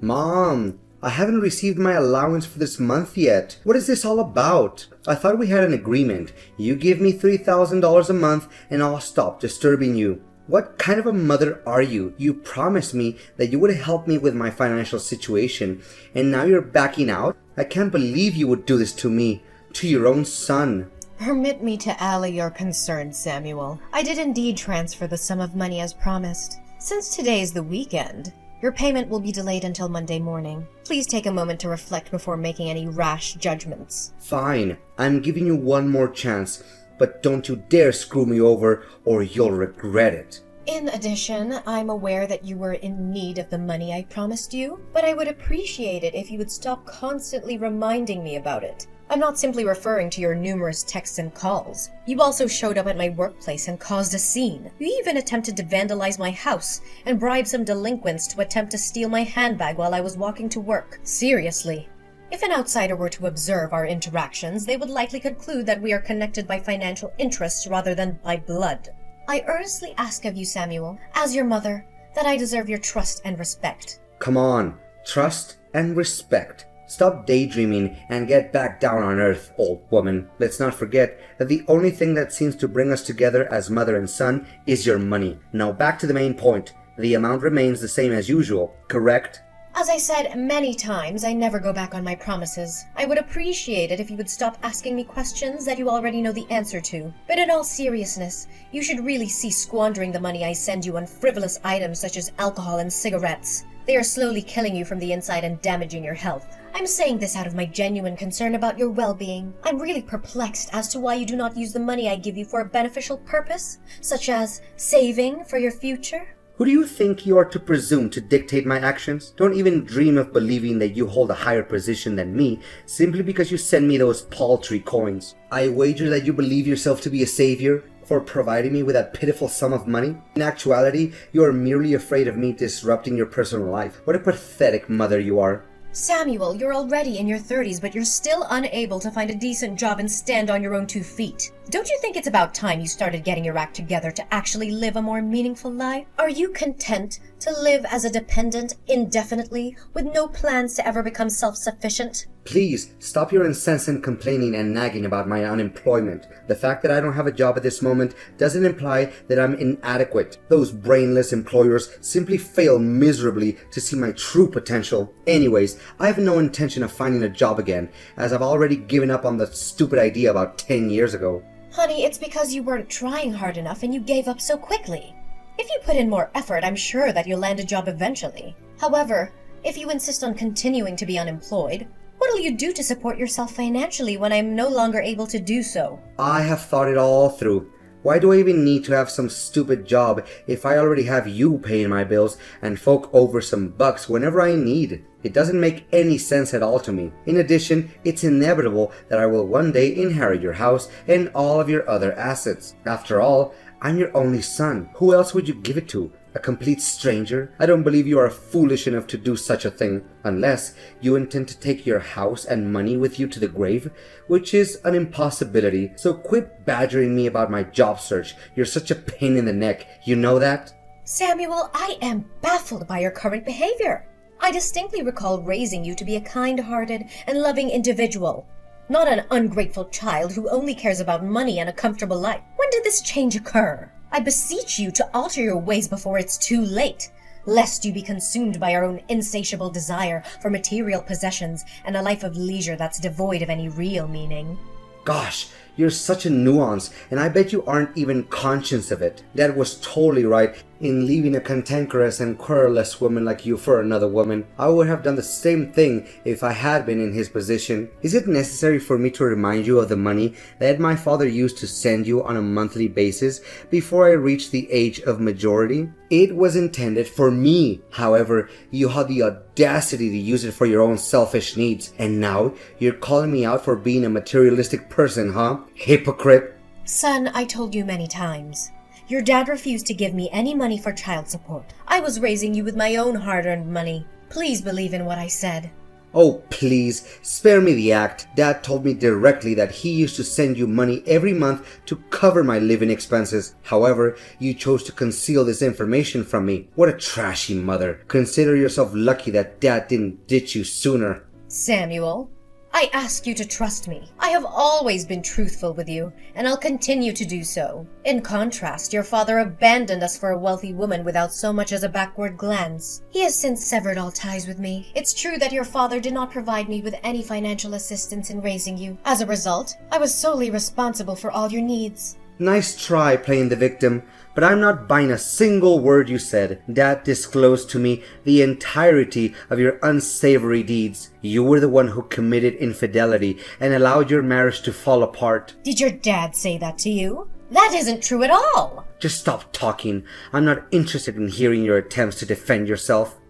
Mom, I haven't received my allowance for this month yet. What is this all about? I thought we had an agreement. You give me $3,000 a month and I'll stop disturbing you. What kind of a mother are you? You promised me that you would help me with my financial situation, and now you're backing out? I can't believe you would do this to me, to your own son. Permit me to allay your concerns, Samuel. I did indeed transfer the sum of money as promised. Since today is the weekend, your payment will be delayed until Monday morning. Please take a moment to reflect before making any rash judgments. Fine, I'm giving you one more chance, but don't you dare screw me over or you'll regret it. In addition, I'm aware that you were in need of the money I promised you, but I would appreciate it if you would stop constantly reminding me about it. I'm not simply referring to your numerous texts and calls. You also showed up at my workplace and caused a scene. You even attempted to vandalize my house and bribe some delinquents to attempt to steal my handbag while I was walking to work. Seriously. If an outsider were to observe our interactions, they would likely conclude that we are connected by financial interests rather than by blood. I earnestly ask of you, Samuel, as your mother, that I deserve your trust and respect. Come on, trust and respect. Stop daydreaming and get back down on earth, old woman. Let's not forget that the only thing that seems to bring us together as mother and son is your money. Now back to the main point. The amount remains the same as usual, correct? As I said many times, I never go back on my promises. I would appreciate it if you would stop asking me questions that you already know the answer to. But in all seriousness, you should really cease squandering the money I send you on frivolous items such as alcohol and cigarettes. They are slowly killing you from the inside and damaging your health. I'm saying this out of my genuine concern about your well-being. I'm really perplexed as to why you do not use the money I give you for a beneficial purpose, such as saving for your future. Who do you think you are to presume to dictate my actions? Don't even dream of believing that you hold a higher position than me simply because you send me those paltry coins. I wager that you believe yourself to be a savior for providing me with that pitiful sum of money. In actuality, you are merely afraid of me disrupting your personal life. What a pathetic mother you are. Samuel, you're already in your 30s, but you're still unable to find a decent job and stand on your own 2 feet. Don't you think it's about time you started getting your act together to actually live a more meaningful life? Are you content to live as a dependent indefinitely, with no plans to ever become self-sufficient? Please, stop your incessant complaining and nagging about my unemployment. The fact that I don't have a job at this moment doesn't imply that I'm inadequate. Those brainless employers simply fail miserably to see my true potential. Anyways, I have no intention of finding a job again, as I've already given up on the stupid idea about 10 years ago. Honey, it's because you weren't trying hard enough and you gave up so quickly. If you put in more effort, I'm sure that you'll land a job eventually. However, if you insist on continuing to be unemployed, what'll you do to support yourself financially when I'm no longer able to do so? I have thought it all through. Why do I even need to have some stupid job if I already have you paying my bills and fork over some bucks whenever I need? It doesn't make any sense at all to me. In addition, it's inevitable that I will one day inherit your house and all of your other assets. After all, I'm your only son. Who else would you give it to? A complete stranger? I don't believe you are foolish enough to do such a thing, unless you intend to take your house and money with you to the grave, which is an impossibility. So quit badgering me about my job search. You're such a pain in the neck. You know that? Samuel, I am baffled by your current behavior. I distinctly recall raising you to be a kind-hearted and loving individual, not an ungrateful child who only cares about money and a comfortable life. When did this change occur? I beseech you to alter your ways before it's too late, lest you be consumed by your own insatiable desire for material possessions and a life of leisure that's devoid of any real meaning. Gosh, you're such a nuance, and I bet you aren't even conscious of it. Dad was totally right in leaving a cantankerous and querulous woman like you for another woman. I would have done the same thing if I had been in his position. Is it necessary for me to remind you of the money that my father used to send you on a monthly basis before I reached the age of majority? It was intended for me. However, you had the audacity to use it for your own selfish needs. And now you're calling me out for being a materialistic person, huh? Hypocrite. Son, I told you many times. Your dad refused to give me any money for child support. I was raising you with my own hard-earned money. Please believe in what I said. Oh, please, spare me the act. Dad told me directly that he used to send you money every month to cover my living expenses. However, you chose to conceal this information from me. What a trashy mother. Consider yourself lucky that Dad didn't ditch you sooner. Samuel, I ask you to trust me. I have always been truthful with you, and I'll continue to do so. In contrast, your father abandoned us for a wealthy woman without so much as a backward glance. He has since severed all ties with me. It's true that your father did not provide me with any financial assistance in raising you. As a result, I was solely responsible for all your needs. Nice try playing the victim, but I'm not buying a single word you said. Dad disclosed to me the entirety of your unsavory deeds. You were the one who committed infidelity and allowed your marriage to fall apart. Did your dad say that to you? That isn't true at all! Just stop talking. I'm not interested in hearing your attempts to defend yourself.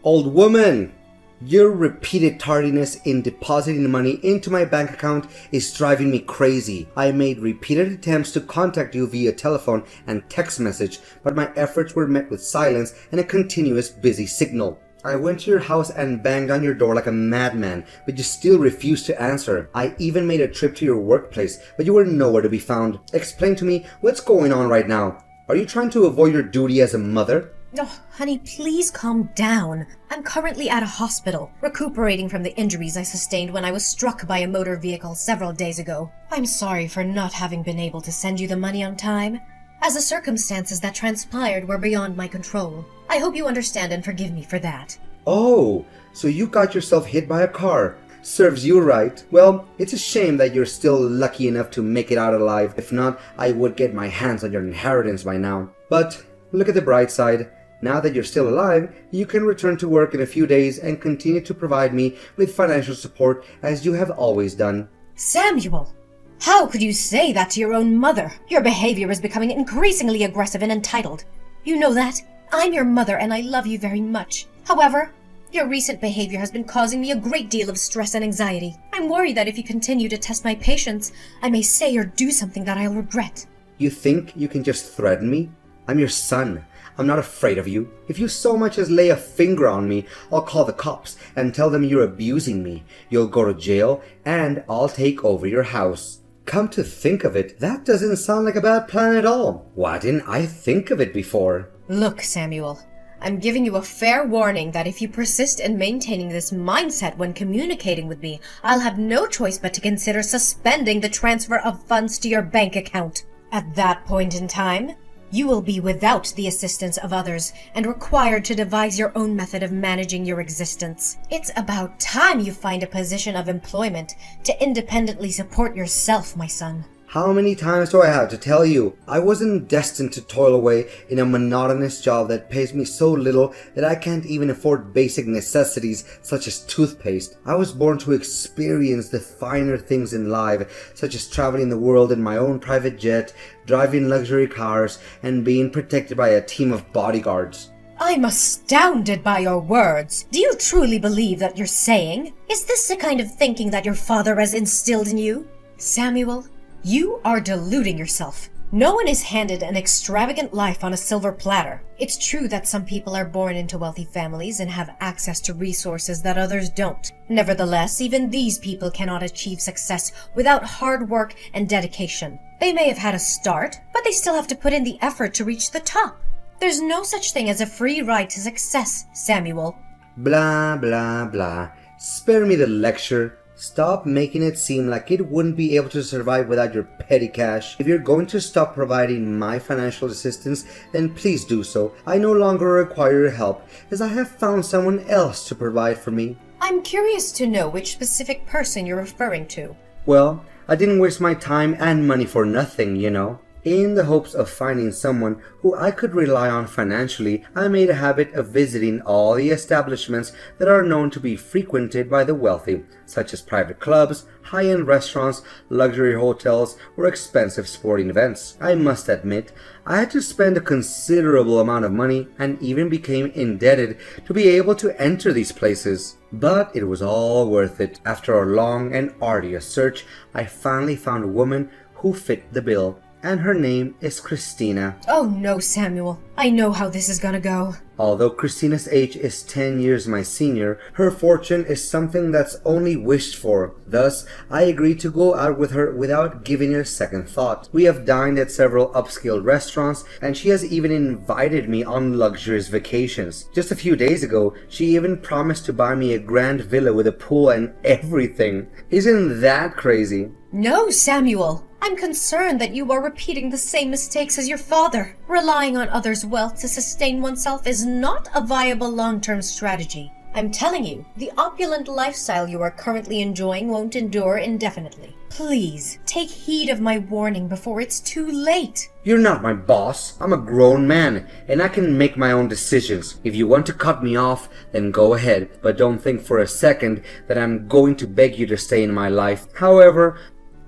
Old woman! Your repeated tardiness in depositing money into my bank account is driving me crazy. I made repeated attempts to contact you via telephone and text message, but my efforts were met with silence and a continuous busy signal. I went to your house and banged on your door like a madman, but you still refused to answer. I even made a trip to your workplace, but you were nowhere to be found. Explain to me what's going on right now. Are you trying to avoid your duty as a mother? Oh, honey, please calm down. I'm currently at a hospital, recuperating from the injuries I sustained when I was struck by a motor vehicle several days ago. I'm sorry for not having been able to send you the money on time, as the circumstances that transpired were beyond my control. I hope you understand and forgive me for that. Oh, so you got yourself hit by a car. Serves you right. Well, it's a shame that you're still lucky enough to make it out alive. If not, I would get my hands on your inheritance by now. But look at the bright side. Now that you're still alive, you can return to work in a few days and continue to provide me with financial support as you have always done. Samuel! How could you say that to your own mother? Your behavior is becoming increasingly aggressive and entitled. You know that? I'm your mother and I love you very much. However, your recent behavior has been causing me a great deal of stress and anxiety. I'm worried that if you continue to test my patience, I may say or do something that I'll regret. You think you can just threaten me? I'm your son. I'm not afraid of you. If you so much as lay a finger on me, I'll call the cops and tell them you're abusing me. You'll go to jail and I'll take over your house. Come to think of it, that doesn't sound like a bad plan at all. Why didn't I think of it before? Look, Samuel, I'm giving you a fair warning that if you persist in maintaining this mindset when communicating with me, I'll have no choice but to consider suspending the transfer of funds to your bank account. At that point in time, you will be without the assistance of others and required to devise your own method of managing your existence. It's about time you find a position of employment to independently support yourself, my son. How many times do I have to tell you? I wasn't destined to toil away in a monotonous job that pays me so little that I can't even afford basic necessities such as toothpaste. I was born to experience the finer things in life, such as traveling the world in my own private jet, driving luxury cars, and being protected by a team of bodyguards. I'm astounded by your words. Do you truly believe that you're saying? Is this the kind of thinking that your father has instilled in you? Samuel, you are deluding yourself. No one is handed an extravagant life on a silver platter. It's true that some people are born into wealthy families and have access to resources that others don't. Nevertheless, even these people cannot achieve success without hard work and dedication. They may have had a start, but they still have to put in the effort to reach the top. There's no such thing as a free ride to success, Samuel. Blah, blah, blah. Spare me the lecture. Stop making it seem like it wouldn't be able to survive without your petty cash. If you're going to stop providing my financial assistance, then please do so. I no longer require your help, as I have found someone else to provide for me. I'm curious to know which specific person you're referring to. Well, I didn't waste my time and money for nothing, you know. In the hopes of finding someone who I could rely on financially, I made a habit of visiting all the establishments that are known to be frequented by the wealthy, such as private clubs, high-end restaurants, luxury hotels, or expensive sporting events. I must admit, I had to spend a considerable amount of money and even became indebted to be able to enter these places. But it was all worth it. After a long and arduous search, I finally found a woman who fit the bill. and her name is Christina. Oh no, Samuel. I know how this is gonna go. Although Christina's age is 10 years my senior, her fortune is something that's only wished for. Thus, I agreed to go out with her without giving it a second thought. We have dined at several upscale restaurants, and she has even invited me on luxurious vacations. Just a few days ago, she even promised to buy me a grand villa with a pool and everything. Isn't that crazy? No, Samuel. I'm concerned that you are repeating the same mistakes as your father. Relying on others' wealth to sustain oneself is not a viable long-term strategy. I'm telling you, the opulent lifestyle you are currently enjoying won't endure indefinitely. Please, take heed of my warning before it's too late. You're not my boss. I'm a grown man, and I can make my own decisions. If you want to cut me off, then go ahead, but don't think for a second that I'm going to beg you to stay in my life. However,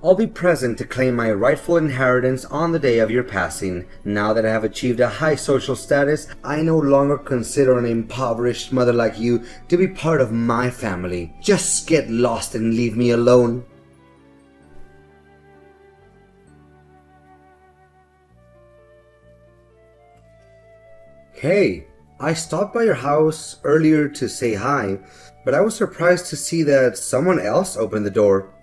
I'll be present to claim my rightful inheritance on the day of your passing. Now that I have achieved a high social status, I no longer consider an impoverished mother like you to be part of my family. Just get lost and leave me alone. Hey, I stopped by your house earlier to say hi, but I was surprised to see that someone else opened the door.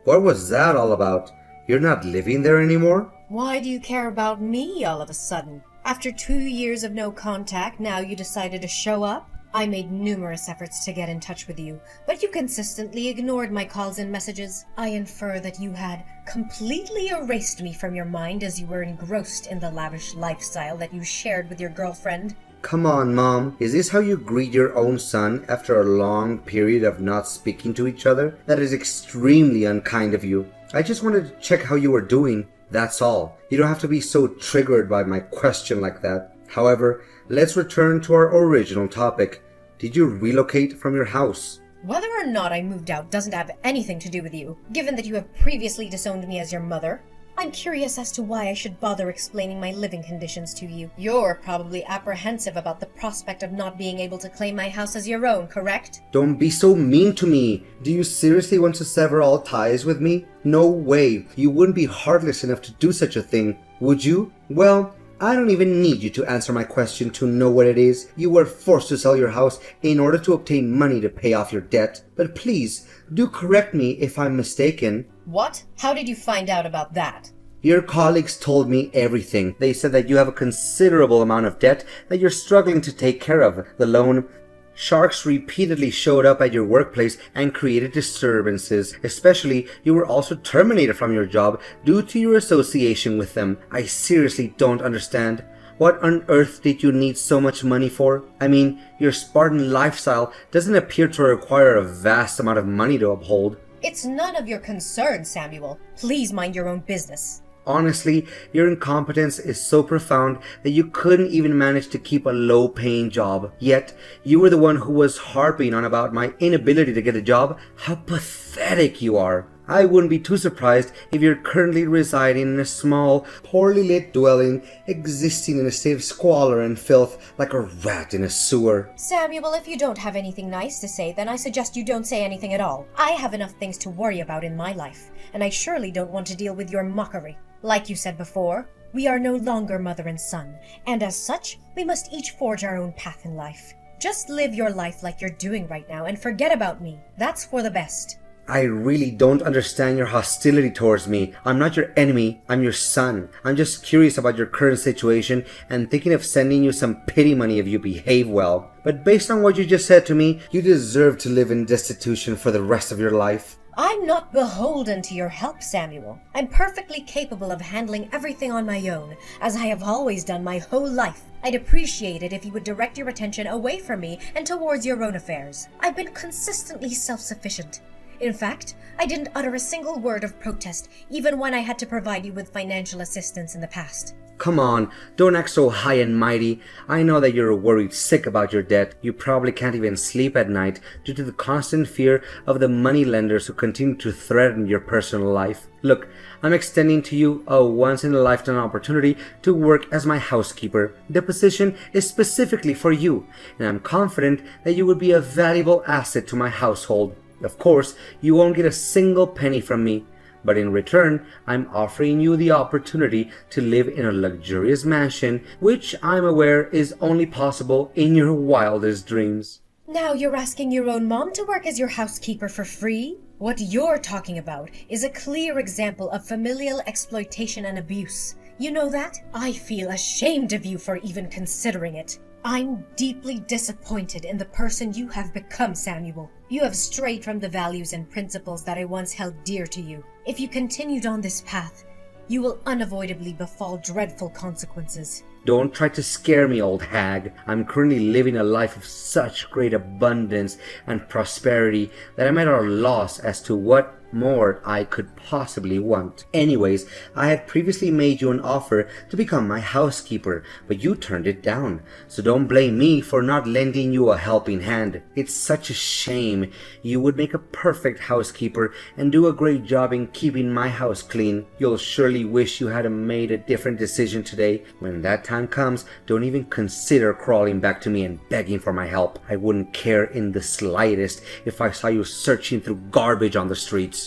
What was that all about? You're not living there anymore? Why do you care about me all of a sudden? After 2 years of no contact, now you decided to show up? I made numerous efforts to get in touch with you, but you consistently ignored my calls and messages. I infer that you had completely erased me from your mind as you were engrossed in the lavish lifestyle that you shared with your girlfriend. Come on, Mom. Is this how you greet your own son after a long period of not speaking to each other? That is extremely unkind of you. I just wanted to check how you were doing. That's all. You don't have to be so triggered by my question like that. However, let's return to our original topic. Did you relocate from your house? Whether or not I moved out doesn't have anything to do with you, given that you have previously disowned me as your mother. I'm curious as to why I should bother explaining my living conditions to you. You're probably apprehensive about the prospect of not being able to claim my house as your own, correct? Don't be so mean to me. Do you seriously want to sever all ties with me? No way. You wouldn't be heartless enough to do such a thing, would you? Well, I don't even need you to answer my question to know what it is. You were forced to sell your house in order to obtain money to pay off your debt. But please, do correct me if I'm mistaken. What? How did you find out about that? Your colleagues told me everything. They said that you have a considerable amount of debt that you're struggling to take care of. The loan sharks repeatedly showed up at your workplace and created disturbances. Especially, you were also terminated from your job due to your association with them. I seriously don't understand. What on earth did you need so much money for? I mean, your Spartan lifestyle doesn't appear to require a vast amount of money to uphold. It's none of your concern, Samuel. Please mind your own business. Honestly, your incompetence is so profound that you couldn't even manage to keep a low-paying job. Yet, you were the one who was harping on about my inability to get a job. How pathetic you are. I wouldn't be too surprised if you're currently residing in a small, poorly lit dwelling, existing in a state of squalor and filth like a rat in a sewer. Samuel, if you don't have anything nice to say, then I suggest you don't say anything at all. I have enough things to worry about in my life, and I surely don't want to deal with your mockery. Like you said before, we are no longer mother and son, and as such, we must each forge our own path in life. Just live your life like you're doing right now and forget about me. That's for the best. I really don't understand your hostility towards me. I'm not your enemy, I'm your son. I'm just curious about your current situation and thinking of sending you some pity money if you behave well. But based on what you just said to me, you deserve to live in destitution for the rest of your life. I'm not beholden to your help, Samuel. I'm perfectly capable of handling everything on my own, as I have always done my whole life. I'd appreciate it if you would direct your attention away from me and towards your own affairs. I've been consistently self-sufficient. In fact, I didn't utter a single word of protest, even when I had to provide you with financial assistance in the past. Come on, don't act so high and mighty. I know that you're worried sick about your debt. You probably can't even sleep at night due to the constant fear of the money lenders who continue to threaten your personal life. Look, I'm extending to you a once-in-a-lifetime opportunity to work as my housekeeper. The position is specifically for you, and I'm confident that you would be a valuable asset to my household. Of course, you won't get a single penny from me, but in return, I'm offering you the opportunity to live in a luxurious mansion, which I'm aware is only possible in your wildest dreams. Now you're asking your own mom to work as your housekeeper for free? What you're talking about is a clear example of familial exploitation and abuse. You know that? I feel ashamed of you for even considering it. I'm deeply disappointed in the person you have become, Samuel. You have strayed from the values and principles that I once held dear to you. If you continued on this path, you will unavoidably befall dreadful consequences. Don't try to scare me, old hag. I'm currently living a life of such great abundance and prosperity that I'm at a loss as to what more I could possibly want. Anyways, I had previously made you an offer to become my housekeeper, but you turned it down. So don't blame me for not lending you a helping hand. It's such a shame. You would make a perfect housekeeper and do a great job in keeping my house clean. You'll surely wish you had made a different decision today. When that time comes, don't even consider crawling back to me and begging for my help. I wouldn't care in the slightest if I saw you searching through garbage on the streets.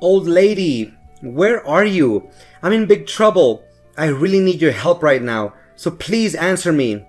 Old lady, where are you? I'm in big trouble. I really need your help right now, so please answer me.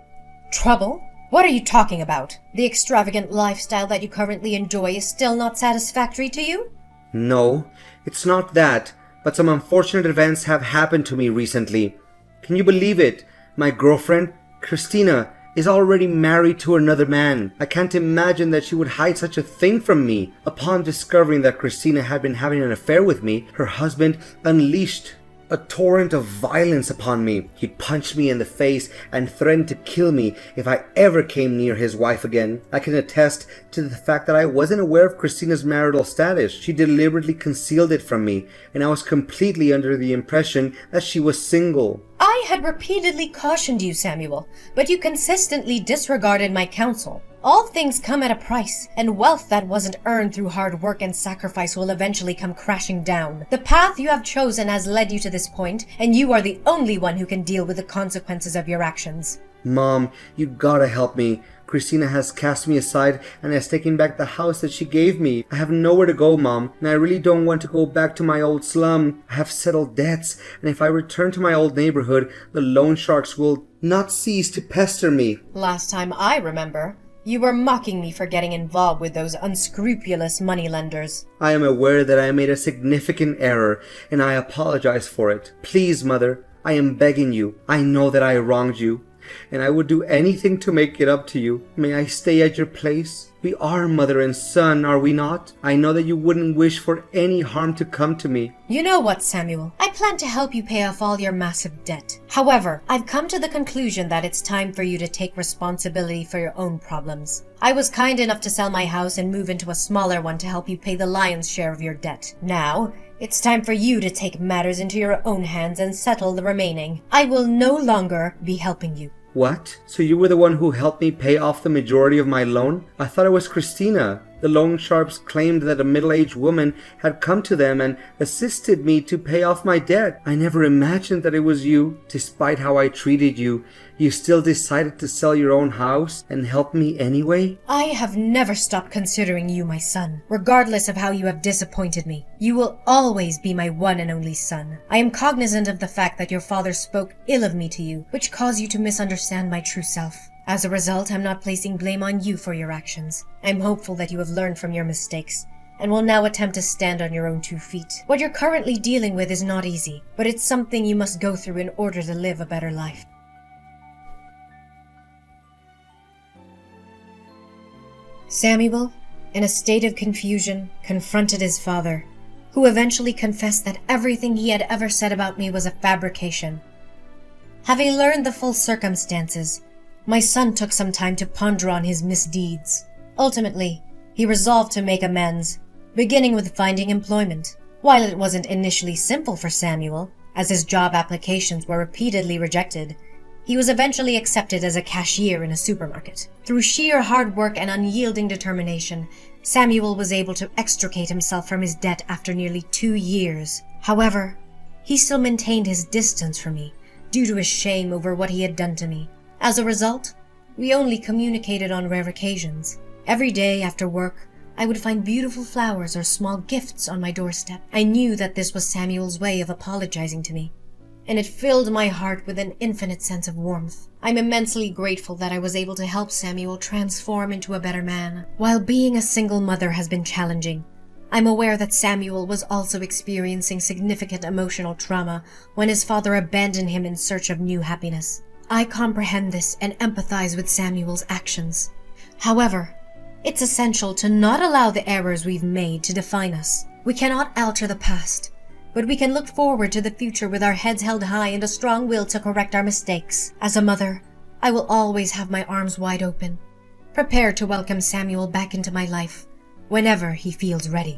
Trouble? What are you talking about? The extravagant lifestyle that you currently enjoy is still not satisfactory to you? No, it's not that, but some unfortunate events have happened to me recently. Can you believe it? My girlfriend, Christina, is already married to another man. I can't imagine that she would hide such a thing from me. Upon discovering that Christina had been having an affair with me, her husband unleashed a torrent of violence upon me. He punched me in the face and threatened to kill me if I ever came near his wife again. I can attest to the fact that I wasn't aware of Christina's marital status. She deliberately concealed it from me, and I was completely under the impression that she was single. I had repeatedly cautioned you, Samuel, but you consistently disregarded my counsel. All things come at a price, and wealth that wasn't earned through hard work and sacrifice will eventually come crashing down. The path you have chosen has led you to this point, and you are the only one who can deal with the consequences of your actions. Mom, you gotta help me. Christina has cast me aside and has taken back the house that she gave me. I have nowhere to go, Mom, and I really don't want to go back to my old slum. I have settled debts, and if I return to my old neighborhood, the loan sharks will not cease to pester me. Last time I remember, you were mocking me for getting involved with those unscrupulous moneylenders. I am aware that I made a significant error, and I apologize for it. Please, Mother, I am begging you. I know that I wronged you, and I would do anything to make it up to you. May I stay at your place? We are mother and son, are we not? I know that you wouldn't wish for any harm to come to me. You know what, Samuel? I plan to help you pay off all your massive debt. However, I've come to the conclusion that it's time for you to take responsibility for your own problems. I was kind enough to sell my house and move into a smaller one to help you pay the lion's share of your debt. Now, it's time for you to take matters into your own hands and settle the remaining. I will no longer be helping you. What? So you were the one who helped me pay off the majority of my loan? I thought it was Christina. The loan sharps claimed that a middle-aged woman had come to them and assisted me to pay off my debt. I never imagined that it was you. Despite how I treated you, you still decided to sell your own house and help me anyway? I have never stopped considering you my son, regardless of how you have disappointed me. You will always be my one and only son. I am cognizant of the fact that your father spoke ill of me to you, which caused you to misunderstand my true self. As a result, I'm not placing blame on you for your actions. I'm hopeful that you have learned from your mistakes and will now attempt to stand on your own 2 feet. What you're currently dealing with is not easy, but it's something you must go through in order to live a better life. Samuel, in a state of confusion, confronted his father, who eventually confessed that everything he had ever said about me was a fabrication. Having learned the full circumstances, my son took some time to ponder on his misdeeds. Ultimately, he resolved to make amends, beginning with finding employment. While it wasn't initially simple for Samuel, as his job applications were repeatedly rejected, he was eventually accepted as a cashier in a supermarket. Through sheer hard work and unyielding determination, Samuel was able to extricate himself from his debt after nearly 2 years. However, he still maintained his distance from me due to his shame over what he had done to me. As a result, We only communicated on rare occasions. Every day after work, I would find beautiful flowers or small gifts on my doorstep. I knew that this was Samuel's way of apologizing to me, and it filled my heart with an infinite sense of warmth. I'm immensely grateful that I was able to help Samuel transform into a better man. While being a single mother has been challenging, I'm aware that Samuel was also experiencing significant emotional trauma when his father abandoned him in search of new happiness. I comprehend this and empathize with Samuel's actions. However, it's essential to not allow the errors we've made to define us. We cannot alter the past, but we can look forward to the future with our heads held high and a strong will to correct our mistakes. As a mother, I will always have my arms wide open, prepared to welcome Samuel back into my life whenever he feels ready.